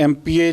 MPA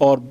اور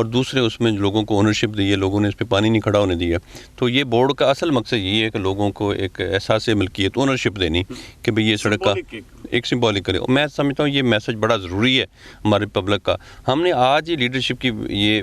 اور دوسرے اس میں لوگوں کو اونرشپ دی ہے, لوگوں نے اس پہ پانی نہیں کھڑا ہونے دیا. تو یہ بورڈ کا اصل مقصد یہی ہے کہ لوگوں کو ایک احساس ملکیت, اونرشپ دینی کہ بھئی یہ سڑک کا ایک سمبولک کرے. میں سمجھتا ہوں یہ میسج بڑا ضروری ہے ہمارے پبلک کا. ہم نے آج ہی لیڈرشپ کی یہ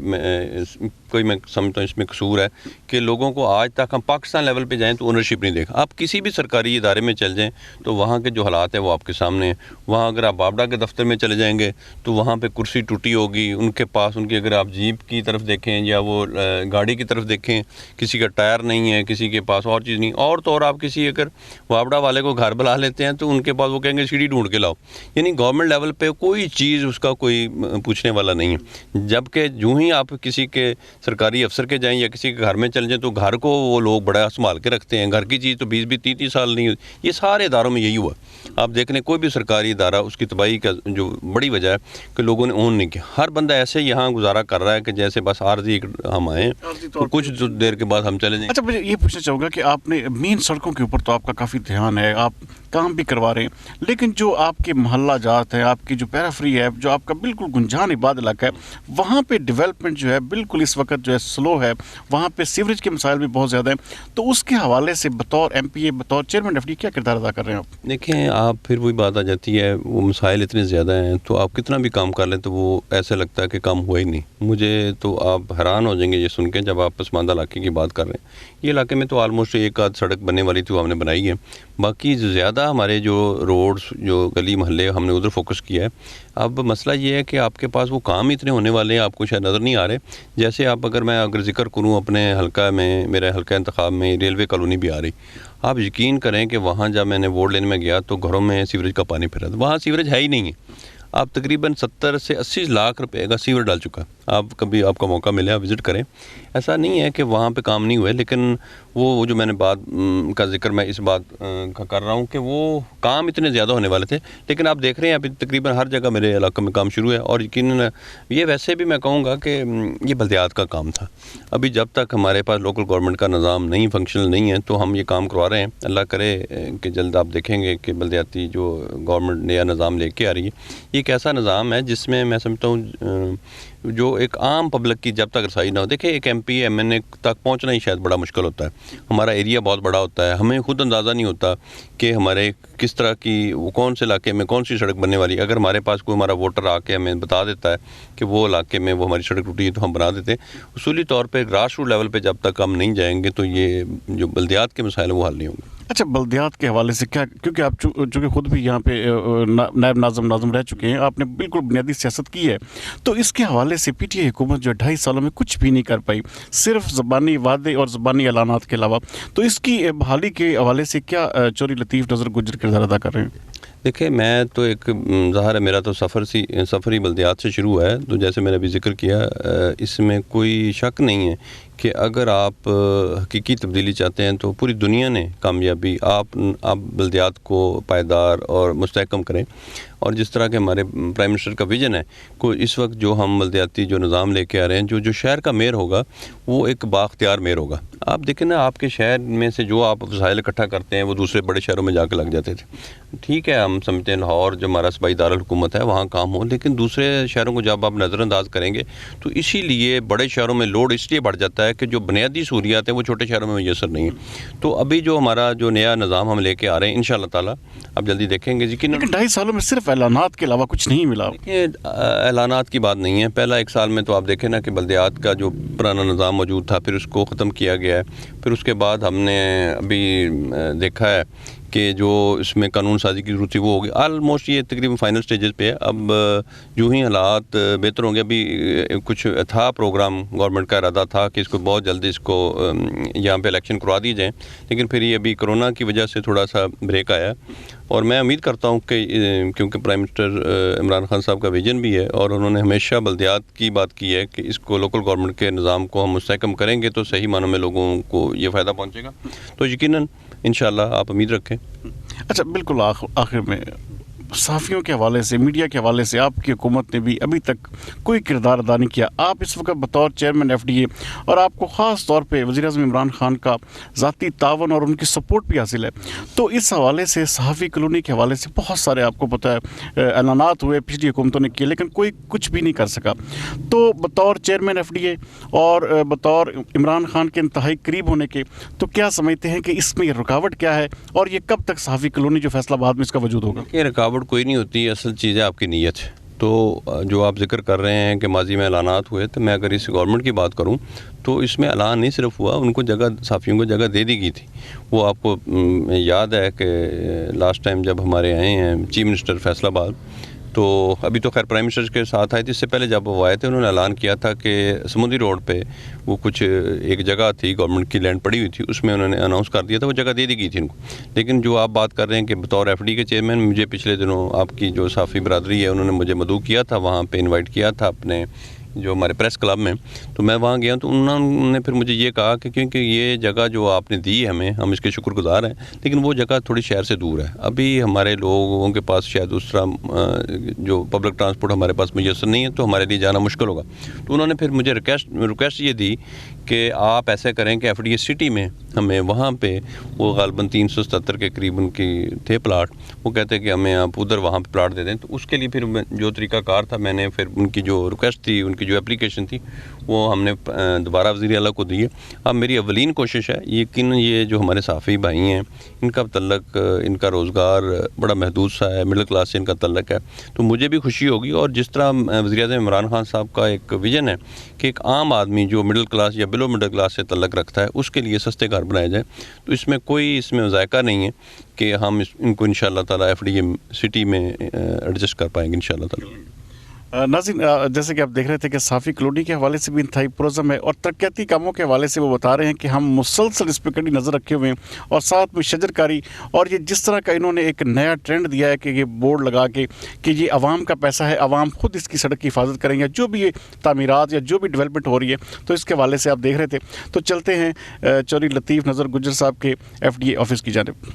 کوئی میں سمجھتا ہوں اس میں قصور ہے کہ لوگوں کو آج تک ہم پاکستان لیول پہ جائیں تو اونرشپ نہیں دیکھا. آپ کسی بھی سرکاری ادارے میں چل جائیں تو وہاں کے جو حالات ہیں وہ آپ کے سامنے ہیں. وہاں اگر آپ بابڈا کے دفتر میں چلے جائیں گے تو وہاں پہ کرسی ٹوٹی ہوگی, ان کے پاس ان کی اگر آپ جیپ کی طرف دیکھیں یا وہ گاڑی کی طرف دیکھیں, کسی کا ٹائر نہیں ہے, کسی کے پاس اور چیز نہیں. اور تو اور آپ کسی اگر بابڈا والے کو گھر بلا لیتے ہیں تو ان کے پاس وہ کہیں گے سیڑھی ڈھونڈ کے لاؤ. یعنی گورنمنٹ لیول پہ کوئی چیز اس کا کوئی پوچھنے والا نہیں ہے. جبکہ جو ہی آپ کسی کے سرکاری افسر کے جائیں یا کسی کے گھر میں چل جائیں تو گھر کو وہ لوگ بڑا سنبھال کے رکھتے ہیں. گھر کی چیز تو 20-30 سال نہیں ہوتی. یہ سارے اداروں میں یہی ہوا. آپ دیکھ لیں کوئی بھی سرکاری ادارہ, اس کی تباہی کا جو بڑی وجہ ہے کہ لوگوں نے اون نہیں کیا. ہر بندہ ایسے یہاں گزارا کر رہا ہے کہ جیسے بس عارضی ہم آئیں تو کچھ دیر کے بعد ہم چلے جائیں. اچھا, مجھے یہ پوچھنا چاہوں گا کہ آپ نے مین سڑکوں کے اوپر تو آپ کا کافی دھیان ہے, آپ کام بھی کروا رہے ہیں, لیکن جو آپ کے محلہ جات ہیں, آپ کی جو پیرافری ہے, جو آپ کا بالکل گنجان آباد علاقہ ہے, وہاں پہ ڈیولپمنٹ جو ہے بالکل اس وقت جو ہے سلو ہے. وہاں پہ سیوریج کے مسائل بھی بہت زیادہ ہیں. تو اس کے حوالے سے بطور ایم پی اے, بطور چیئرمین ایف ڈی کیا کردار ادا کر رہے ہیں آپ؟ دیکھیں آپ, پھر وہی بات آ جاتی ہے, وہ مسائل اتنے زیادہ ہیں تو آپ کتنا بھی کام کر لیں تو وہ ایسے لگتا ہے کہ کام ہوا ہی نہیں. مجھے تو آپ حیران ہو جائیں گے یہ سن کے جب آپ پسماندہ علاقے کی بات کر رہے ہیں. یہ علاقے میں تو آلموسٹ ایک آدھ سڑک بننے والی تھی وہ ہم نے بنائی ہے. باقی زیادہ ہمارے جو روڈز, جو گلی محلے, ہم نے ادھر فوکس کیا ہے. اب مسئلہ یہ ہے کہ آپ کے پاس وہ کام اتنے ہونے والے ہیں, آپ کو شاید نظر نہیں آ رہے. جیسے آپ اگر ذکر کروں اپنے حلقہ میں, میرے حلقہ انتخاب میں ریلوے کالونی بھی آ رہی. آپ یقین کریں کہ وہاں جب میں نے ووٹ لینے میں گیا تو گھروں میں سیوریج کا پانی پھرا تھا. وہاں سیوریج ہے ہی نہیں ہے. آپ تقریباً 70 سے 80 لاکھ روپے کا سیور ڈال چکا. آپ کبھی آپ کا موقع ملے آپ وزٹ کریں. ایسا نہیں ہے کہ وہاں پہ کام نہیں ہوئے, لیکن وہ جو میں نے بات کا ذکر میں اس بات کا کر رہا ہوں کہ وہ کام اتنے زیادہ ہونے والے تھے. لیکن آپ دیکھ رہے ہیں ابھی تقریباً ہر جگہ میرے علاقے میں کام شروع ہے. اور یقیناً یہ ویسے بھی میں کہوں گا کہ یہ بلدیات کا کام تھا. ابھی جب تک ہمارے پاس لوکل گورنمنٹ کا نظام نہیں, فنکشنل نہیں ہے, تو ہم یہ کام کروا رہے ہیں. اللہ کرے کہ جلد آپ دیکھیں گے کہ بلدیاتی جو گورنمنٹ نیا نظام لے کے آ رہی ہے, یہ ایک ایسا نظام ہے جس میں سمجھتا ہوں جو ایک عام پبلک کی جب تک رسائی نہ ہو. دیکھیں ایک ایم پی ایم این اے تک پہنچنا ہی شاید بڑا مشکل ہوتا ہے. ہمارا ایریا بہت بڑا ہوتا ہے, ہمیں خود اندازہ نہیں ہوتا کہ ہمارے کس طرح کی وہ کون سے علاقے میں کون سی سڑک بننے والی. اگر ہمارے پاس کوئی ہمارا ووٹر آ کے ہمیں بتا دیتا ہے کہ وہ علاقے میں وہ ہماری سڑک ٹوٹی ہے تو ہم بنا دیتے ہیں. اصولی طور پہ گراس روٹ لیول پہ جب تک ہم نہیں جائیں گے تو یہ جو بلدیات کے مسائل ہیں وہ حل نہیں ہوں گے. اچھا, بلدیات کے حوالے سے کیا, کیونکہ آپ چونکہ خود بھی یہاں پہ نائب ناظم رہ چکے ہیں, آپ نے بالکل بنیادی سیاست کی ہے, تو اس کے حوالے سے پی ٹی آئی حکومت جو 2.5 سالوں میں کچھ بھی نہیں کر پائی, صرف زبانی وعدے اور زبانی اعلانات کے علاوہ. تو اس کی بحالی کے حوالے سے کیا چوری لطیف نظر گجر کردار ادا کر رہے ہیں؟ دیکھیں میں تو ایک ظاہر ہے میرا تو سفر ہی بلدیات سے شروع ہے. تو جیسے میں نے ابھی ذکر کیا, اس میں کوئی شک نہیں ہے کہ اگر آپ حقیقی تبدیلی چاہتے ہیں تو پوری دنیا نے کامیابی آپ بلدیات کو پائیدار اور مستحکم کریں. اور جس طرح کے ہمارے پرائم منسٹر کا ویژن ہے کو اس وقت جو ہم بلدیاتی جو نظام لے کے آ رہے ہیں, جو شہر کا میئر ہوگا وہ ایک بااختیار میئر ہوگا. آپ دیکھیں نا, آپ کے شہر میں سے جو آپ وسائل اکٹھا کرتے ہیں وہ دوسرے بڑے شہروں میں جا کے لگ جاتے تھے. ٹھیک ہے, ہم سمجھتے ہیں لاہور جو ہمارا صوبائی دارالحکومت ہے وہاں کام ہو, لیکن دوسرے شہروں کو جب آپ نظر انداز کریں گے تو اسی لیے بڑے شہروں میں لوڈ اس لیے بڑھ جاتا ہے کہ جو بنیادی سہولیات ہیں وہ چھوٹے شہروں میں میسر نہیں ہیں. تو ابھی جو ہمارا جو نیا نظام ہم لے کے آ رہے ہیں انشاءاللہ تعالیٰ آپ جلدی دیکھیں گے. لیکن 2.5 سالوں میں صرف اعلانات کے علاوہ کچھ نہیں ملا. اعلانات کی بات نہیں ہے. پہلا 1 سال میں تو آپ دیکھیں نا کہ بلدیات کا جو پرانا نظام موجود تھا پھر اس کو ختم کیا گیا ہے. پھر اس کے بعد ہم نے ابھی دیکھا ہے کہ جو اس میں قانون سازی کی ضرورت تھی وہ ہوگی. آلموسٹ یہ تقریباً فائنل سٹیجز پہ ہے. اب جو ہی حالات بہتر ہوں گے, ابھی کچھ تھا پروگرام, گورنمنٹ کا ارادہ تھا کہ اس کو بہت جلدی اس کو یہاں پہ الیکشن کروا دی جائیں, لیکن پھر یہ ابھی کرونا کی وجہ سے تھوڑا سا بریک آیا. اور میں امید کرتا ہوں کہ کیونکہ پرائم منسٹر عمران خان صاحب کا ویژن بھی ہے اور انہوں نے ہمیشہ بلدیات کی بات کی ہے کہ اس کو لوکل گورنمنٹ کے نظام کو ہم مستحکم کریں گے تو صحیح معنوں میں لوگوں کو یہ فائدہ پہنچے گا. تو یقیناً انشاءاللہ آپ امید رکھیں. اچھا, بالکل آخر میں صحافیوں کے حوالے سے, میڈیا کے حوالے سے آپ کی حکومت نے بھی ابھی تک کوئی کردار ادا نہیں کیا. آپ اس وقت بطور چیئرمین FDA اور آپ کو خاص طور پہ وزیر اعظم عمران خان کا ذاتی تعاون اور ان کی سپورٹ بھی حاصل ہے, تو اس حوالے سے صحافی کالونی کے حوالے سے بہت سارے آپ کو پتہ ہے اعلانات ہوئے پچھلی حکومتوں نے کیے, لیکن کوئی کچھ بھی نہیں کر سکا. تو بطور چیئرمین FDA اور بطور عمران خان کے انتہائی قریب ہونے کے, تو کیا سمجھتے ہیں کہ اس میں یہ رکاوٹ کیا ہے اور یہ کب تک صحافی کالونی جو فیصل آباد میں اس کا وجود ہوگا؟ یہ رکاوٹ کوئی نہیں ہوتی, اصل چیز ہے آپ کی نیت. تو جو آپ ذکر کر رہے ہیں کہ ماضی میں اعلانات ہوئے, تو میں اگر اس گورنمنٹ کی بات کروں تو اس میں اعلان نہیں صرف ہوا, ان کو جگہ, صحافیوں کو جگہ دے دی گئی تھی. وہ آپ کو یاد ہے کہ لاسٹ ٹائم جب ہمارے آئے ہیں چیف منسٹر فیصل آباد, تو ابھی تو خیر پرائم منسٹر کے ساتھ آئے تھے, اس سے پہلے جب وہ آئے تھے انہوں نے اعلان کیا تھا کہ سمندری روڈ پہ وہ کچھ ایک جگہ تھی گورنمنٹ کی لینڈ پڑی ہوئی تھی, اس میں انہوں نے اناؤنس کر دیا تھا, وہ جگہ دے دی گئی تھی ان کو. لیکن جو آپ بات کر رہے ہیں کہ بطور FD کے چیئرمین, مجھے پچھلے دنوں آپ کی جو صحافی برادری ہے انہوں نے مجھے مدعو کیا تھا, وہاں پہ انوائٹ کیا تھا اپنے جو ہمارے پریس کلب میں, تو میں وہاں گیا تو انہوں نے پھر مجھے یہ کہا کہ کیونکہ یہ جگہ جو آپ نے دی ہے ہمیں, ہم اس کے شکر گزار ہیں, لیکن وہ جگہ تھوڑی شہر سے دور ہے. ابھی ہمارے لوگوں کے پاس شاید اس طرح جو پبلک ٹرانسپورٹ ہمارے پاس میسر نہیں ہے, تو ہمارے لیے جانا مشکل ہوگا. تو انہوں نے پھر مجھے ریکویسٹ یہ دی کہ آپ ایسے کریں کہ FDA سٹی میں ہمیں وہاں پہ, وہ غالباً 377 کے قریب ان کی تھے پلاٹ, وہ کہتے ہیں کہ ہمیں آپ ادھر وہاں پہ پلاٹ دے دیں. تو اس کے لیے پھر جو طریقہ کار تھا, میں نے پھر ان کی جو ریکویسٹ تھی, ان کی جو اپلیکیشن تھی, وہ ہم نے دوبارہ وزیر اعلیٰ کو دی ہے. اب میری اولین کوشش ہے, یقین یہ جو ہمارے صحافی بھائی ہیں ان کا تعلق, ان کا روزگار بڑا محدود سا ہے, مڈل کلاس سے ان کا تعلق ہے, تو مجھے بھی خوشی ہوگی. اور جس طرح وزیر اعظم عمران خان صاحب کا ایک ویژن ہے کہ ایک عام آدمی جو مڈل کلاس یا بلو مڈل کلاس سے تعلق رکھتا ہے, اس کے لیے سستے گھر بنائے جائیں, تو اس میں کوئی ذائقہ نہیں ہے کہ ہم ان کو انشاءاللہ تعالی FDA سٹی میں ایڈجسٹ کر پائیں گے انشاءاللہ تعالی. ناظرین, جیسے کہ آپ دیکھ رہے تھے کہ صحافی کالونی کے حوالے سے بھی انتہائی پرعزم ہے, اور ترقیاتی کاموں کے حوالے سے وہ بتا رہے ہیں کہ ہم مسلسل اس پہ کڑی نظر رکھے ہوئے ہیں, اور ساتھ میں شجر کاری, اور یہ جس طرح کا انہوں نے ایک نیا ٹرینڈ دیا ہے کہ یہ بورڈ لگا کے کہ یہ عوام کا پیسہ ہے, عوام خود اس کی سڑک کی حفاظت کریں گے, جو بھی یہ تعمیرات یا جو بھی ڈیولپمنٹ ہو رہی ہے, تو اس کے حوالے سے آپ دیکھ رہے تھے. تو چلتے ہیں چودھری لطیف نظر گجر صاحب کے FDA آفس کی جانب.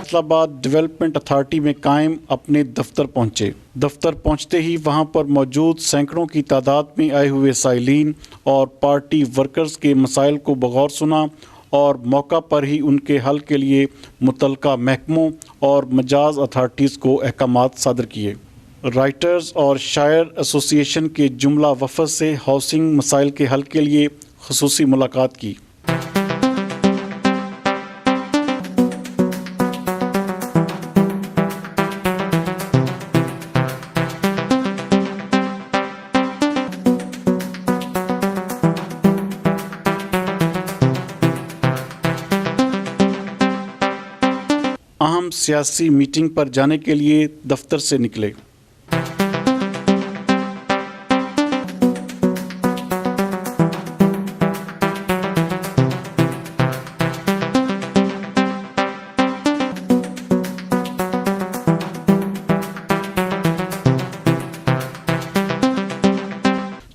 فیصل آباد ڈیولپمنٹ اتھارٹی میں قائم اپنے دفتر پہنچے. دفتر پہنچتے ہی وہاں پر موجود سینکڑوں کی تعداد میں آئے ہوئے سائلین اور پارٹی ورکرز کے مسائل کو بغور سنا, اور موقع پر ہی ان کے حل کے لیے متعلقہ محکموں اور مجاز اتھارٹیز کو احکامات صادر کیے. رائٹرز اور شاعر ایسوسی ایشن کے جملہ وفد سے ہاؤسنگ مسائل کے حل کے لیے خصوصی ملاقات کی. اہم سیاسی میٹنگ پر جانے کے لیے دفتر سے نکلے.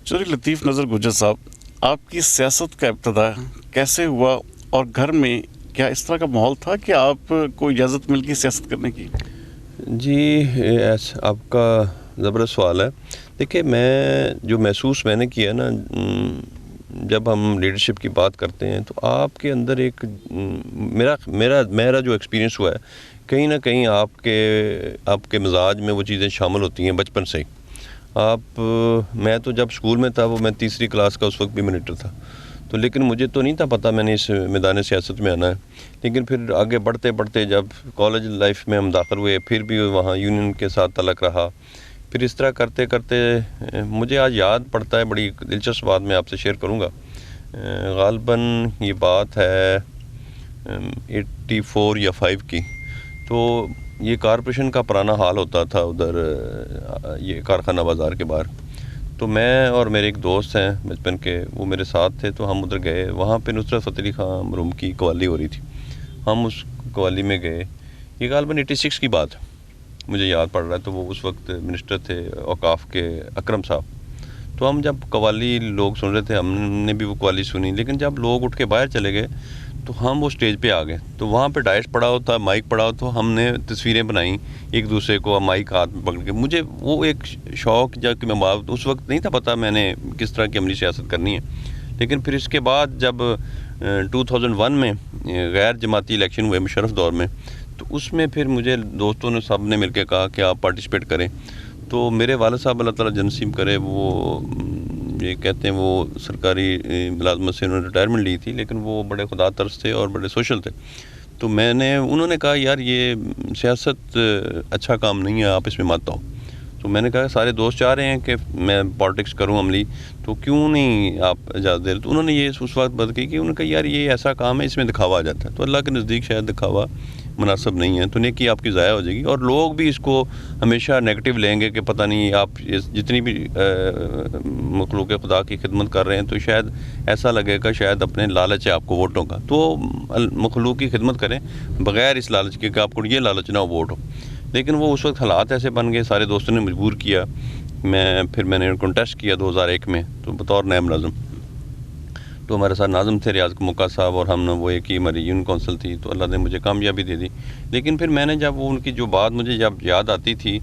چودھری لطیف نظر گجر صاحب, آپ کی سیاست کا ابتدا کیسے ہوا, اور گھر میں کیا اس طرح کا ماحول تھا کہ آپ کو اجازت مل گئی سیاست کرنے کی؟ جی, آپ کا زبردست سوال ہے. دیکھیں, میں جو محسوس میں نے کیا نا, جب ہم لیڈرشپ کی بات کرتے ہیں تو آپ کے اندر ایک میرا جو ایکسپیرینس ہوا ہے کہیں نہ کہیں آپ کے مزاج میں وہ چیزیں شامل ہوتی ہیں بچپن سے ہی. میں تو جب اسکول میں تھا وہ میں تیسری کلاس کا اس وقت بھی منیٹر تھا تو لیکن مجھے تو نہیں تھا پتہ میں نے اس میدان سیاست میں آنا ہے. لیکن پھر آگے بڑھتے بڑھتے جب کالج لائف میں ہم داخل ہوئے پھر بھی وہاں یونین کے ساتھ تعلق رہا. پھر اس طرح کرتے کرتے مجھے آج یاد پڑتا ہے, بڑی دلچسپ بات میں آپ سے شیئر کروں گا. غالباً یہ بات ہے 84 یا 5 کی. تو یہ کارپوریشن کا پرانا حال ہوتا تھا ادھر یہ کارخانہ بازار کے باہر. تو میں اور میرے ایک دوست ہیں بچپن کے, وہ میرے ساتھ تھے. تو ہم ادھر گئے, وہاں پہ نصرت فتح علی خان مرحوم کی قوالی ہو رہی تھی. ہم اس قوالی میں گئے. یہ غالباً 86 کی بات ہے, مجھے یاد پڑ رہا ہے. تو وہ اس وقت منسٹر تھے اوقاف کے اکرم صاحب. تو ہم جب قوالی لوگ سن رہے تھے, ہم نے بھی وہ قوالی سنی. لیکن جب لوگ اٹھ کے باہر چلے گئے تو ہم وہ اسٹیج پہ آ گئے. تو وہاں پہ ڈائس پڑا ہو تھا, مائک پڑا ہو, تو ہم نے تصویریں بنائیں ایک دوسرے کو مائک ہاتھ میں پکڑ کے. مجھے وہ ایک شوق جب کہ میں اس وقت نہیں تھا پتہ میں نے کس طرح کی عملی سیاست کرنی ہے. لیکن پھر اس کے بعد جب 2001 میں غیر جماعتی الیکشن ہوئے مشرف دور میں, تو اس میں پھر مجھے دوستوں نے سب نے مل کے کہا کہ آپ پارٹیسپیٹ کریں. تو میرے والد صاحب اللہ تعالیٰ جنت نصیب کرے, وہ یہ کہتے ہیں وہ سرکاری ملازمت سے انہوں نے ریٹائرمنٹ لی تھی, لیکن وہ بڑے خدا ترس تھے اور بڑے سوشل تھے. تو انہوں نے کہا یار یہ سیاست اچھا کام نہیں ہے, آپ اس میں مت آؤ. تو میں نے کہا سارے دوست چاہ رہے ہیں کہ میں پالیٹکس کروں عملی, تو کیوں نہیں آپ اجازت دے رہے. تو انہوں نے یہ اس وقت بات کی کہ انہوں نے کہا یار یہ ایسا کام ہے اس میں دکھاوا آ جاتا ہے. تو اللہ کے نزدیک شاید دکھاوا مناسب نہیں ہے, تو نیکی آپ کی ضائع ہو جائے گی. اور لوگ بھی اس کو ہمیشہ نیگیٹو لیں گے کہ پتہ نہیں آپ جتنی بھی مخلوق خدا کی خدمت کر رہے ہیں تو شاید ایسا لگے گا شاید اپنے لالچ ہے آپ کو ووٹوں کا. تو مخلوق کی خدمت کریں بغیر اس لالچ کے کہ آپ کو یہ لالچ نہ ہو ووٹ ہو. لیکن وہ اس وقت حالات ایسے بن گئے, سارے دوستوں نے مجبور کیا. پھر میں نے کنٹیسٹ کیا 2001 میں تو بطور نائب ناظم. تو ہمارے ساتھ ناظم تھے ریاض مکہ صاحب, اور ہم نے وہ ایک ہی ہماری یونین کونسل تھی. تو اللہ نے مجھے کامیابی دے دی. لیکن پھر میں نے جب وہ ان کی جو بات مجھے جب یاد آتی تھی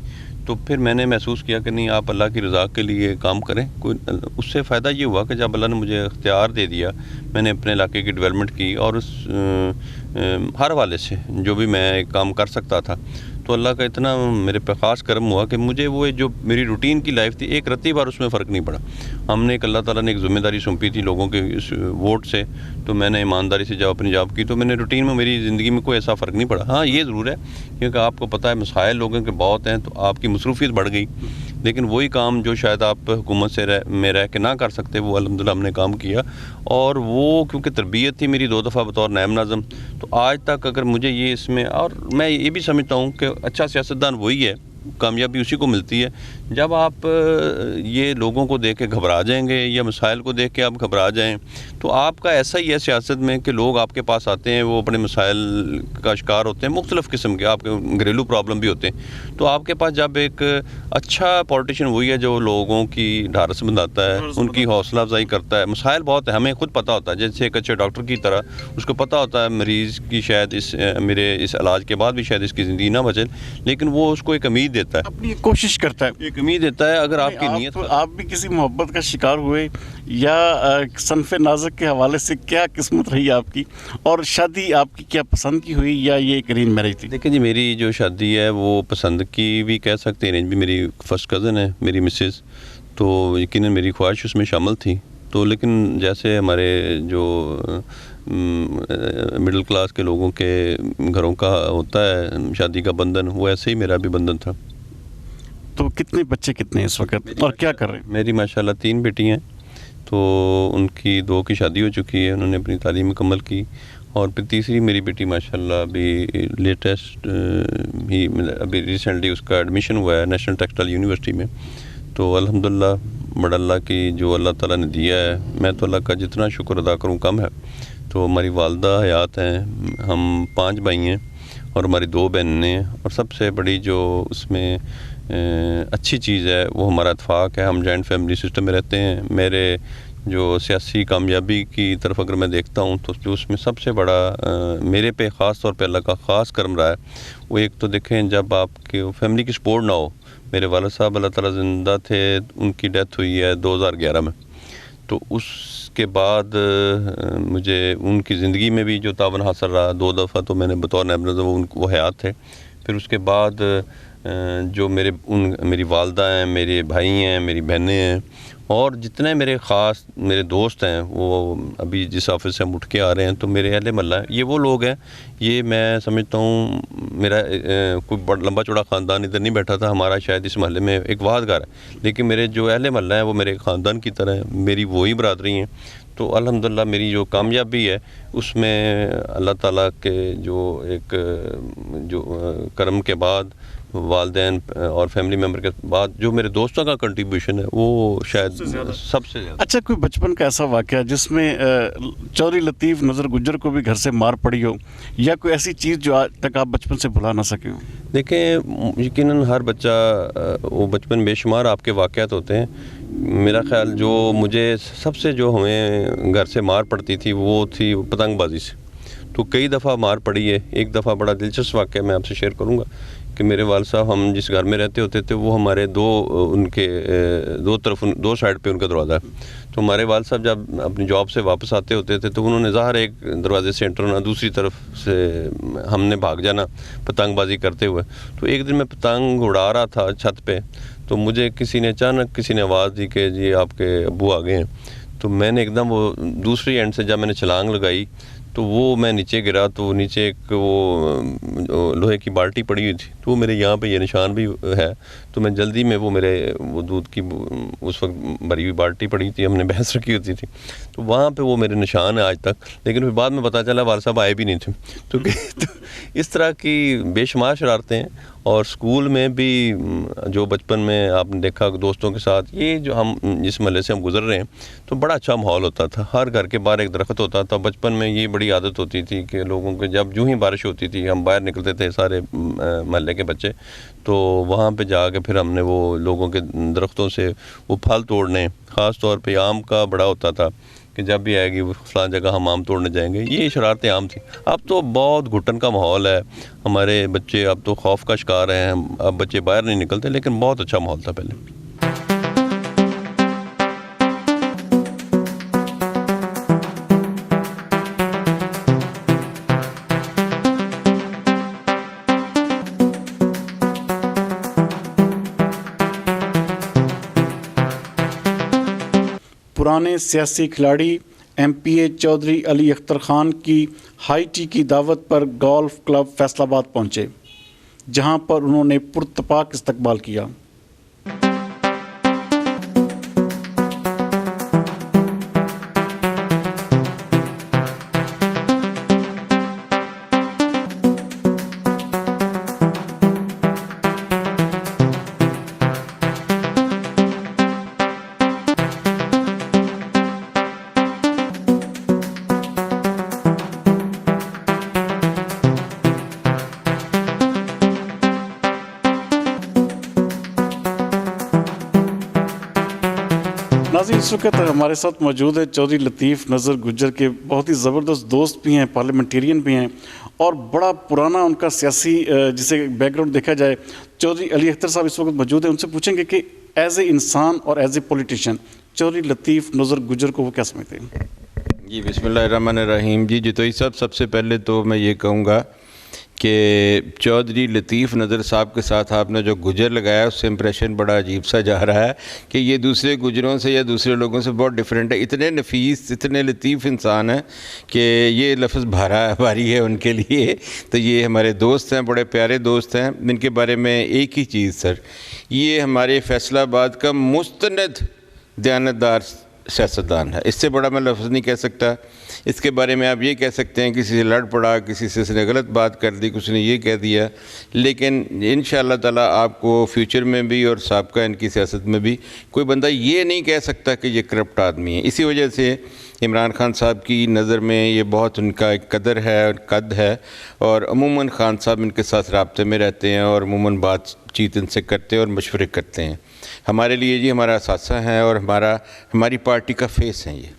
تو پھر میں نے محسوس کیا کہ نہیں آپ اللہ کی رضا کے لیے کام کریں. اس سے فائدہ یہ ہوا کہ جب اللہ نے مجھے اختیار دے دیا, میں نے اپنے علاقے کی ڈیولپمنٹ کی, اور اس ہر حوالے سے جو بھی میں کام کر سکتا تھا. تو اللہ کا اتنا میرے پہ خاص کرم ہوا کہ مجھے وہ جو میری روٹین کی لائف تھی ایک رتی بار اس میں فرق نہیں پڑا. ہم نے ایک اللہ تعالیٰ نے ایک ذمہ داری سونپی تھی لوگوں کے اس ووٹ سے, تو میں نے ایمانداری سے جب اپنی جاب کی تو میں نے روٹین میں میری زندگی میں کوئی ایسا فرق نہیں پڑا. ہاں یہ ضرور ہے کیونکہ آپ کو پتہ ہے مسائل لوگوں کے بہت ہیں, تو آپ کی مصروفیت بڑھ گئی. لیکن وہی کام جو شاید آپ حکومت سے میں رہ کے نہ کر سکتے, وہ الحمدللہ ہم نے کام کیا. اور وہ کیونکہ تربیت تھی میری 2 دفعہ بطور نائب ناظم, تو آج تک اگر مجھے یہ اس میں, اور میں یہ بھی سمجھتا ہوں کہ اچھا سیاستدان وہی ہے, کامیابی اسی کو ملتی ہے جب آپ یہ لوگوں کو دیکھ کے گھبرا جائیں گے یا مسائل کو دیکھ کے آپ گھبرا جائیں. تو آپ کا ایسا ہی ہے سیاست میں کہ لوگ آپ کے پاس آتے ہیں, وہ اپنے مسائل کا شکار ہوتے ہیں, مختلف قسم کے آپ کے گھریلو پرابلم بھی ہوتے ہیں. تو آپ کے پاس جب ایک اچھا پولیٹیشین وہی ہے جو لوگوں کی ڈھارس بندھاتا ہے, ان کی حوصلہ افزائی کرتا ہے. مسائل بہت ہیں, ہمیں خود پتہ ہوتا ہے, جیسے ایک اچھے ڈاکٹر کی طرح اس کو پتہ ہوتا ہے مریض کی شاید میرے اس علاج کے بعد بھی شاید اس کی زندگی نہ بچے, لیکن وہ اس کو ایک امید دیتا ہے, اپنی کوشش کرتا ہے, ایک امید دیتا ہے. اگر آپ کی نیت, آپ بھی کسی محبت کا شکار ہوئے یا صنف نازک کے حوالے سے کیا قسمت رہی آپ کی, اور شادی آپ کی کیا پسند کی ہوئی یا یہ ایک ارینج میرج تھی؟ دیکھیں جی میری جو شادی ہے وہ پسند کی بھی کہہ سکتے ہیں, ارینج بھی. میری فرسٹ کزن ہے میری مسز, تو یقیناً میری خواہش اس میں شامل تھی. تو لیکن جیسے ہمارے جو مڈل کلاس کے لوگوں کے گھروں کا ہوتا ہے شادی کا بندھن, وہ ایسے ہی میرا بھی بندھن تھا. تو کتنے بچے کتنے اس وقت اور کیا کر رہے ہیں؟ میری ماشاءاللہ 3 بیٹی ہیں. تو ان کی 2 کی شادی ہو چکی ہے, انہوں نے اپنی تعلیم مکمل کی, اور پھر تیسری میری بیٹی ماشاءاللہ ابھی لیٹسٹ ہی ابھی ریسنٹلی اس کا ایڈمیشن ہوا ہے نیشنل ٹیکسٹائل یونیورسٹی میں. تو الحمدللہ بڑا اللہ کی جو اللہ تعالیٰ نے دیا ہے, میں تو اللہ کا جتنا شکر ادا کروں کم ہے. تو ہماری والدہ حیات ہیں, ہم 5 بھائی ہیں اور ہماری 2 بہنیں ہیں, اور سب سے بڑی جو اس میں اچھی چیز ہے وہ ہمارا اتفاق ہے. ہم جوائنٹ فیملی سسٹم میں رہتے ہیں. میرے جو سیاسی کامیابی کی طرف اگر میں دیکھتا ہوں تو جو اس میں سب سے بڑا میرے پہ خاص طور پہ اللہ کا خاص کرم رہا ہے, وہ ایک تو دیکھیں جب آپ کے فیملی کی سپورٹ نہ ہو. میرے والد صاحب اللہ تعالیٰ زندہ تھے, ان کی ڈیتھ ہوئی ہے 2011 میں. تو اس کے بعد مجھے ان کی زندگی میں بھی جو تعاون حاصل رہا، 2 دفعہ تو میں نے بطور نائب نظر وہ حیات تھے. پھر اس کے بعد جو میری والدہ ہیں، میرے بھائی ہیں، میری بہنیں ہیں، اور جتنے میرے دوست ہیں، وہ ابھی جس آفس سے ہم اٹھ کے آ رہے ہیں، تو میرے اہل محلہ ہیں، یہ وہ لوگ ہیں. یہ میں سمجھتا ہوں میرا کوئی بڑا لمبا چوڑا خاندان ادھر نہیں بیٹھا تھا. ہمارا شاید اس محلے میں ایک واحد گھر ہے، لیکن میرے جو اہل محلہ ہیں وہ میرے خاندان کی طرح ہیں، میری وہی برادری ہیں. تو الحمدللہ میری جو کامیابی ہے اس میں اللہ تعالیٰ کے جو کرم کے بعد، والدین اور فیملی ممبر کے بعد جو میرے دوستوں کا کنٹریبیوشن ہے، وہ شاید سب سے زیادہ. اچھا، کوئی بچپن کا ایسا واقعہ جس میں چودھری لطیف نظر گجر کو بھی گھر سے مار پڑی ہو، یا کوئی ایسی چیز جو آج تک آپ بچپن سے بھلا نہ سکے ہوں؟ دیکھیں، یقیناً ہر بچہ وہ بچپن بے شمار آپ کے واقعات ہوتے ہیں. میرا خیال جو مجھے سب سے جو ہمیں گھر سے مار پڑتی تھی وہ تھی پتنگ بازی سے. تو کئی دفعہ مار پڑی ہے. ایک دفعہ بڑا دلچسپ واقعہ میں آپ سے شیئر کروں گا کہ میرے والد صاحب، ہم جس گھر میں رہتے ہوتے تھے وہ ہمارے دو سائڈ پہ ان کا دروازہ ہے. تو ہمارے والد صاحب جب اپنی جاب سے واپس آتے ہوتے تھے تو انہوں نے ظاہر ایک دروازے سے انٹر ہونا، دوسری طرف سے ہم نے بھاگ جانا پتنگ بازی کرتے ہوئے. تو ایک دن میں پتنگ اڑا رہا تھا چھت پہ، تو مجھے اچانک کسی نے آواز دی کہ جی آپ کے ابو آ گئے ہیں. تو میں نے ایک دم وہ دوسری اینڈ سے جب میں نے چھلانگ لگائی تو وہ میں نیچے گرا، تو نیچے ایک وہ لوہے کی بالٹی پڑی ہوئی تھی، تو وہ میرے یہاں پہ یہ نشان بھی ہے. تو میں جلدی میں وہ دودھ کی اس وقت بھری ہوئی بالٹی پڑی تھی، ہم نے بھینس رکھی ہوتی تھی، تو وہاں پہ وہ میرے نشان ہیں آج تک. لیکن پھر بعد میں پتہ چلا والد صاحب آئے بھی نہیں تھے. تو اس طرح کی بے شمار شرارتیں ہیں. اور اسکول میں بھی جو بچپن میں آپ نے دیکھا دوستوں کے ساتھ، یہ جو ہم جس محلے سے ہم گزر رہے ہیں، تو بڑا اچھا ماحول ہوتا تھا. ہر گھر کے باہر ایک درخت ہوتا تھا. بچپن میں یہ بڑی عادت ہوتی تھی کہ لوگوں کے جب ہی بارش ہوتی تھی ہم باہر نکلتے تھے سارے محلے کے بچے، تو وہاں پہ جا کے پھر ہم نے وہ لوگوں کے درختوں سے وہ پھل توڑنے، خاص طور پہ آم کا بڑا ہوتا تھا کہ جب بھی آئے گی فلاں جگہ ہم آم توڑنے جائیں گے. یہ شرارتیں عام تھیں. اب تو بہت گھٹن کا ماحول ہے. ہمارے بچے اب تو خوف کا شکار ہیں، اب بچے باہر نہیں نکلتے، لیکن بہت اچھا ماحول تھا پہلے. پرانے سیاسی کھلاڑی ایم پی اے چودھری علی اختر خان کی ہائی ٹی کی دعوت پر گولف کلب فیصل آباد پہنچے، جہاں پر انہوں نے پرتپاک استقبال کیا. ناظرین، اس وقت ہمارے ساتھ موجود ہے چودھری لطیف نظر گجر کے بہت ہی زبردست دوست بھی ہیں، پارلیمنٹیرین بھی ہیں، اور بڑا پرانا ان کا سیاسی جسے بیک گراؤنڈ دیکھا جائے. چودھری علی اختر صاحب اس وقت موجود ہیں. ان سے پوچھیں گے کہ ایز اے انسان اور ایز اے پولیٹیشین چودھری لطیف نظر گجر کو وہ کیا سمجھتے ہیں؟ جی بسم اللہ الرحمن الرحیم. جی جتوئی صاحب، سب سے پہلے تو میں یہ کہوں گا کہ چودھری لطیف نظر صاحب کے ساتھ آپ نے جو گجر لگایا اس سے امپریشن بڑا عجیب سا جا رہا ہے کہ یہ دوسرے گجروں سے یا دوسرے لوگوں سے بہت ڈیفرنٹ ہے. اتنے نفیس، اتنے لطیف انسان ہیں کہ یہ لفظ بھاری ہے ان کے لیے. تو یہ ہمارے دوست ہیں، بڑے پیارے دوست ہیں. ان کے بارے میں ایک ہی چیز سر، یہ ہمارے فیصل آباد کا مستند دیانتدار سیاستدان ہے. اس سے بڑا میں لفظ نہیں کہہ سکتا. اس کے بارے میں آپ یہ کہہ سکتے ہیں کسی سے لڑ پڑا، کسی سے اس نے غلط بات کر دی، کسی نے یہ کہہ دیا، لیکن انشاءاللہ تعالیٰ آپ کو فیوچر میں بھی اور سابقہ ان کی سیاست میں بھی کوئی بندہ یہ نہیں کہہ سکتا کہ یہ کرپٹ آدمی ہے. اسی وجہ سے عمران خان صاحب کی نظر میں یہ بہت ان کا ایک قدر ہے اور قد ہے، اور عموماً خان صاحب ان کے ساتھ رابطے میں رہتے ہیں اور عموماً بات چیت ان سے کرتے ہیں اور مشورے کرتے ہیں. ہمارے لیے جی ہمارا اثاثہ ہیں اور ہماری پارٹی کا فیس ہیں. یہ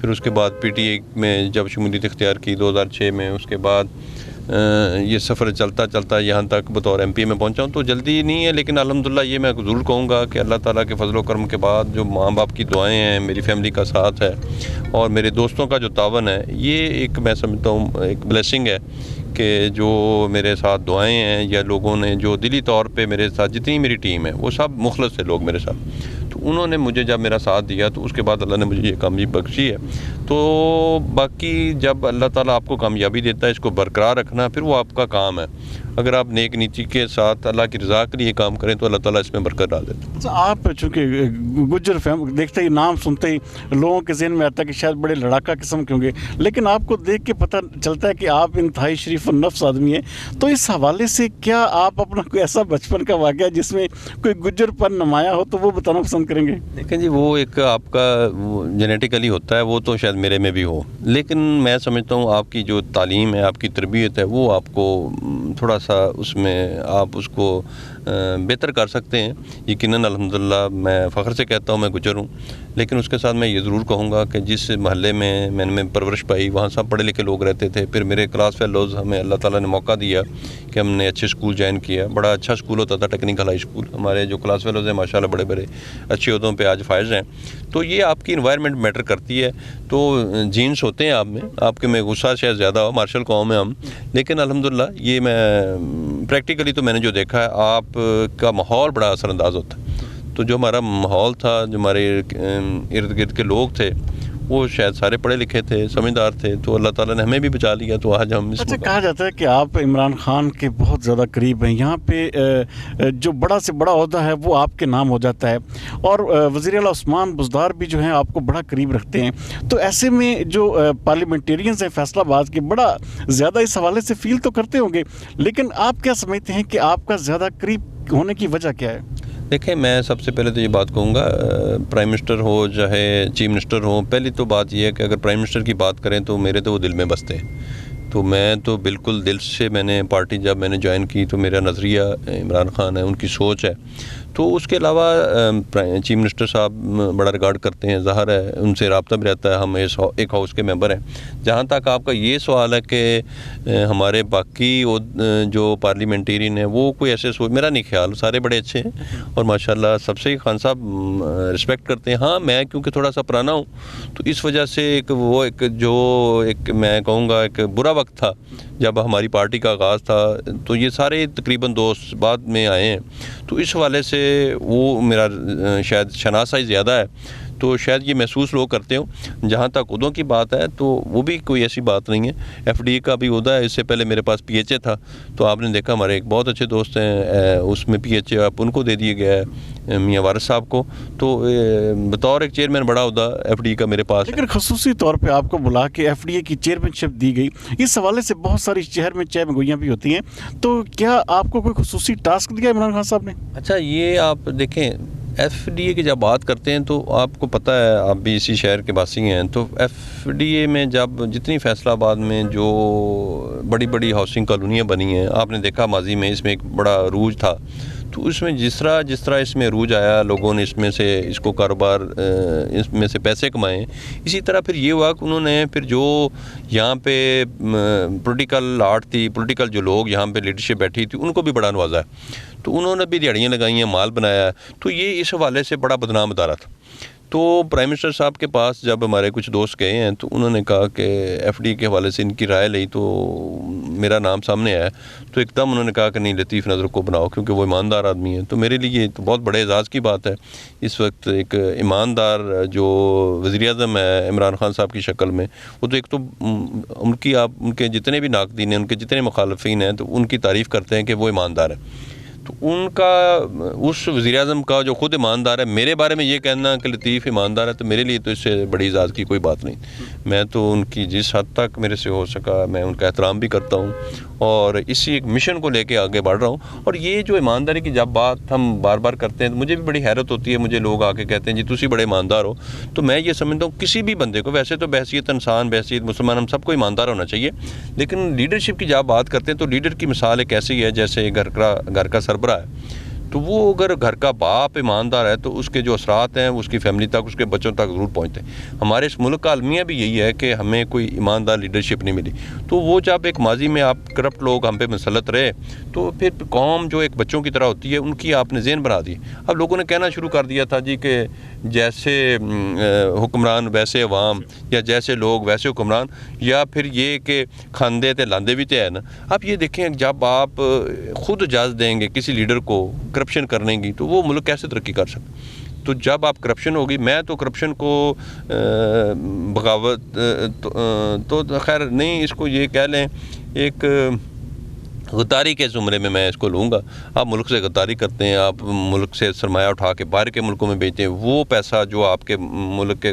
پھر اس کے بعد پی ٹی اے میں جب شمولیت اختیار کی 2006 میں، اس کے بعد یہ سفر چلتا چلتا یہاں تک بطور ایم پی میں پہنچا ہوں. تو جلدی نہیں ہے، لیکن الحمدللہ یہ میں ضرور کہوں گا کہ اللہ تعالیٰ کے فضل و کرم کے بعد جو ماں باپ کی دعائیں ہیں، میری فیملی کا ساتھ ہے اور میرے دوستوں کا جو تعاون ہے، یہ ایک میں سمجھتا ہوں ایک بلیسنگ ہے کہ جو میرے ساتھ دعائیں ہیں یا لوگوں نے جو دلی طور پہ میرے ساتھ جتنی میری ٹیم ہے وہ سب مخلص تھے لوگ میرے ساتھ. تو انہوں نے مجھے جب میرا ساتھ دیا تو اس کے بعد اللہ نے مجھے یہ کامیابی بخشی ہے. تو باقی جب اللہ تعالیٰ آپ کو کامیابی دیتا ہے، اس کو برقرار رکھنا پھر وہ آپ کا کام ہے. اگر آپ نیک نیتی کے ساتھ اللہ کی رضا کے لیے کام کریں تو اللہ تعالیٰ اس میں برکت ڈال دیتا ہے. اچھا، آپ چونکہ گجر دیکھتے ہی نام سنتے ہی لوگوں کے ذہن میں آتا ہے کہ شاید بڑے لڑاکا قسم کے ہوں گے، لیکن آپ کو دیکھ کے پتہ چلتا ہے کہ آپ انتہائی شریف النفس آدمی ہیں. تو اس حوالے سے کیا آپ اپنا کوئی ایسا بچپن کا واقعہ جس میں کوئی گجر پن نمایاں ہو تو وہ بتانا پسند کریں گے؟ دیکھیں جی، وہ ایک آپ کا جینیٹیکلی ہوتا ہے، وہ تو شاید میرے میں بھی ہو، لیکن میں سمجھتا ہوں آپ کی جو تعلیم ہے، آپ کی تربیت ہے، وہ آپ کو تھوڑا سا اس میں آپ اس کو بہتر کر سکتے ہیں. یقیناً الحمدللہ میں فخر سے کہتا ہوں میں گجر ہوں، لیکن اس کے ساتھ میں یہ ضرور کہوں گا کہ جس محلے میں میں نے پرورش پائی وہاں سب پڑھے لکھے لوگ رہتے تھے. پھر میرے کلاس فیلوز ہمیں اللہ تعالیٰ نے موقع دیا کہ ہم نے اچھے اسکول جوائن کیا. بڑا اچھا اسکول ہوتا تھا ٹیکنیکل ہائی اسکول. ہمارے جو کلاس فیلوز ہیں ماشاءاللہ بڑے بڑے اچھے عہدوں پہ آج فائز ہیں. تو یہ آپ کی انوائرمنٹ میٹر کرتی ہے. تو جینس ہوتے ہیں آپ میں، آپ کے میں غصہ شاید زیادہ ہو، مارشل قوم ہے ہم، لیکن الحمدللہ یہ میں پریکٹیکلی تو میں نے جو دیکھا ہے آپ کا ماحول بڑا اثر انداز ہوتا ہے. تو جو ہمارا ماحول تھا، جو ہمارے ارد گرد کے لوگ تھے، وہ شاید سارے پڑھے لکھے تھے، سمجھدار تھے. تو اللہ تعالیٰ نے ہمیں بھی بچا لیا. تو آج ہم اس اچھا، کہا جاتا ہے کہ آپ عمران خان کے بہت زیادہ قریب ہیں. یہاں پہ جو بڑا سے بڑا عہدہ ہے وہ آپ کے نام ہو جاتا ہے، اور وزیر اعلیٰ عثمان بزدار بھی جو ہیں آپ کو بڑا قریب رکھتے ہیں. تو ایسے میں جو پارلیمنٹیرینز ہیں فیصل آباد کے بڑا زیادہ اس حوالے سے فیل تو کرتے ہوں گے، لیکن آپ کیا سمجھتے ہیں کہ آپ کا زیادہ قریب ہونے کی وجہ کیا ہے؟ دیکھیں، میں سب سے پہلے تو یہ بات کہوں گا، پرائم منسٹر ہو چاہے چیف منسٹر ہو، پہلی تو بات یہ ہے کہ اگر پرائم منسٹر کی بات کریں تو میرے تو وہ دل میں بستے ہیں. تو میں تو بالکل دل سے میں نے پارٹی جب میں نے جوائن کی تو میرا نظریہ عمران خان ہے، ان کی سوچ ہے. تو اس کے علاوہ چیف منسٹر صاحب بڑا ریگارڈ کرتے ہیں، ظاہر ہے ان سے رابطہ بھی رہتا ہے. ہم ایک ہاؤس کے ممبر ہیں. جہاں تک آپ کا یہ سوال ہے کہ ہمارے باقی جو پارلیمنٹیرین ہیں وہ کوئی ایسے سوچ، میرا نہیں خیال، سارے بڑے اچھے ہیں اور ماشاءاللہ سب سے خان صاحب رسپیکٹ کرتے ہیں. ہاں، میں کیونکہ تھوڑا سا پرانا ہوں تو اس وجہ سے ایک میں کہوں گا ایک برا وقت تھا جب ہماری پارٹی کا آغاز تھا. تو یہ سارے تقریباً دوست بعد میں آئے ہیں. تو اس حوالے سے وہ میرا شاید شناسائی زیادہ ہے. تو شاید یہ محسوس لوگ کرتے ہوں. جہاں تک عہدوں کی بات ہے تو وہ بھی کوئی ایسی بات نہیں ہے. ایف ڈی اے کا بھی عہدہ ہے. اس سے پہلے میرے پاس پی ایچ اے تھا. تو آپ نے دیکھا ہمارے ایک بہت اچھے دوست ہیں، اس میں پی ایچ اے آپ ان کو دے دیا گیا ہے، میاں وارث صاحب کو. تو بطور ایک چیئرمین بڑا عہدہ ایف ڈی اے کا میرے پاس ہے. لیکن خصوصی طور پہ آپ کو بلا کے ایف ڈی اے کی چیئرمین شپ دی گئی. اس حوالے سے بہت ساری شہر میں چائے گوئیاں بھی ہوتی ہیں. تو کیا آپ کو کوئی خصوصی ٹاسک دیا عمران خان صاحب نے؟ اچھا، یہ آپ دیکھیں ایف ڈی اے کی جب بات کرتے ہیں تو آپ کو پتہ ہے، آپ بھی اسی شہر کے باسی ہیں. تو ایف ڈی اے میں جب جتنی فیصل آباد میں جو بڑی بڑی ہاؤسنگ کالونیاں بنی ہیں، آپ نے دیکھا ماضی میں اس میں ایک بڑا عروج تھا. تو اس میں جس طرح اس میں عروج آیا، لوگوں نے اس میں سے اس کو کاروبار اس میں سے پیسے کمائے، اسی طرح پھر یہ ہوا کہ انہوں نے پھر جو یہاں پہ پولیٹیکل آرٹ تھی، پولیٹیکل جو لوگ یہاں پہ لیڈرشپ بیٹھی تھی، ان کو بھی بڑا نوازا ہے. تو انہوں نے بھی دیہڑیاں لگائی ہیں، مال بنایا ہے. تو یہ اس حوالے سے بڑا بدنام ادارہ تھا. تو پرائم منسٹر صاحب کے پاس جب ہمارے کچھ دوست گئے ہیں تو انہوں نے کہا کہ ایف ڈی کے حوالے سے ان کی رائے لئی تو میرا نام سامنے آیا. تو ایک دم انہوں نے کہا کہ نہیں، لطیف نظر کو بناؤ کیونکہ وہ ایماندار آدمی ہیں. تو میرے لیے تو بہت بڑے اعزاز کی بات ہے اس وقت ایک ایماندار جو وزیر اعظم ہے عمران خان صاحب کی شکل میں. وہ تو ایک تو ان کے جتنے بھی ناقدین ہیں، ان کے جتنے مخالفین ہیں، تو ان کی تعریف کرتے ہیں کہ وہ ایماندار ہے. تو ان کا اس وزیر اعظم کا جو خود ایماندار ہے، میرے بارے میں یہ کہنا کہ لطیف ایماندار ہے، تو میرے لیے تو اس سے بڑی اعزاز کی کوئی بات نہیں. میں تو ان کی جس حد تک میرے سے ہو سکا میں ان کا احترام بھی کرتا ہوں اور اسی ایک مشن کو لے کے آگے بڑھ رہا ہوں. اور یہ جو ایمانداری کی جب بات ہم بار بار کرتے ہیں تو مجھے بھی بڑی حیرت ہوتی ہے. مجھے لوگ آ کے کہتے ہیں جی تسی بڑے ایماندار ہو. تو میں یہ سمجھتا ہوں کسی بھی بندے کو، ویسے تو بحیثیت انسان، بحیثیت مسلمان، ہم سب کو ایماندار ہونا چاہیے. لیکن لیڈرشپ کی جب بات کرتے ہیں تو لیڈر کی مثال ایک ایسی ہے جیسے گھر کا سربراہ ہے. تو وہ اگر گھر کا باپ ایماندار ہے تو اس کے جو اثرات ہیں اس کی فیملی تک، اس کے بچوں تک ضرور پہنچتے ہیں۔ ہمارے اس ملک کا المیہ بھی یہی ہے کہ ہمیں کوئی ایماندار لیڈرشپ نہیں ملی، تو وہ جب ایک ماضی میں آپ کرپٹ لوگ ہم پہ مسلط رہے تو پھر قوم جو ایک بچوں کی طرح ہوتی ہے ان کی آپ نے ذہن بنا دی۔ اب لوگوں نے کہنا شروع کر دیا تھا جی کہ جیسے حکمران ویسے عوام، یا جیسے لوگ ویسے حکمران، یا پھر یہ کہ کھاندے تے لاندے بھی تے ہے نا۔ اب یہ دیکھیں جب آپ خود اجازت دیں گے کسی لیڈر کو کرپشن کرنے کی تو وہ ملک کیسے ترقی کر سکے؟ تو جب آپ کرپشن ہوگی، میں تو کرپشن کو بغاوت تو خیر نہیں، اس کو یہ کہہ لیں ایک غداری کے زمرے میں اس کو لوں گا۔ آپ ملک سے غداری کرتے ہیں، آپ ملک سے سرمایہ اٹھا کے باہر کے ملکوں میں بیچتے ہیں، وہ پیسہ جو آپ کے ملک کے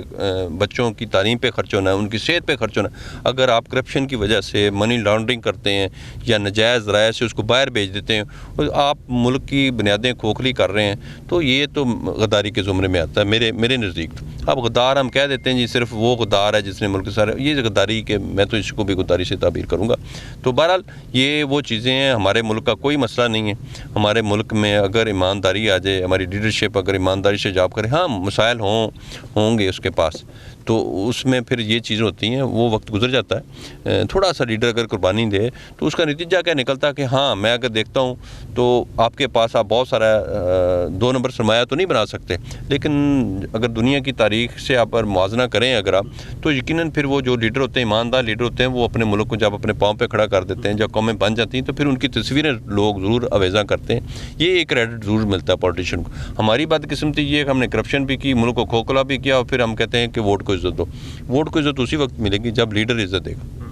بچوں کی تعلیم پہ خرچ ہونا ہے، ان کی صحت پہ خرچ ہونا ہے، اگر آپ کرپشن کی وجہ سے منی لانڈرنگ کرتے ہیں یا نجائز ذرائع سے اس کو باہر بیچ دیتے ہیں اور آپ ملک کی بنیادیں کھوکھلی کر رہے ہیں، تو یہ تو غداری کے زمرے میں آتا ہے میرے نزدیک۔ تو اب غدار ہم کہہ دیتے ہیں جی صرف وہ غدار ہے جس نے ملک کے سارے، یہ غداری کے میں تو اس کو بھی غداری سے تعبیر کروں گا۔ تو بہرحال یہ وہ چیزیں ہیں، ہمارے ملک کا کوئی مسئلہ نہیں ہے۔ ہمارے ملک میں اگر ایمانداری آ جائے، ہماری لیڈرشپ اگر ایمانداری سے جاب کرے، ہاں مسائل ہوں گے اس کے پاس، تو اس میں پھر یہ چیزیں ہوتی ہیں، وہ وقت گزر جاتا ہے۔ تھوڑا سا لیڈر اگر قربانی دے تو اس کا نتیجہ کیا نکلتا ہے کہ ہاں میں اگر دیکھتا ہوں تو آپ کے پاس آپ بہت سارا 2 نمبر سرمایہ تو نہیں بنا سکتے، لیکن اگر دنیا کی تاریخ سے آپ موازنہ کریں اگر آپ، تو یقیناً پھر وہ جو لیڈر ہوتے ہیں، ایماندار لیڈر ہوتے ہیں، وہ اپنے ملک کو جب اپنے پاؤں پہ کھڑا کر دیتے ہیں، جب قومیں بن جاتی ہیں تو پھر ان کی تصویریں لوگ ضرور اویزاں کرتے ہیں۔ یہ ایک کریڈٹ ضرور ملتا ہے پولیٹیشین کو۔ ہماری بدقسمتی یہ ہے کہ ہم نے کرپشن بھی کی، ملک کو کھوکھلا بھی کیا، اور پھر ہم کہتے ہیں کہ ووٹ کو عزت دو۔ ووٹ کو عزت اسی وقت ملے گی جب لیڈر عزت دے گا۔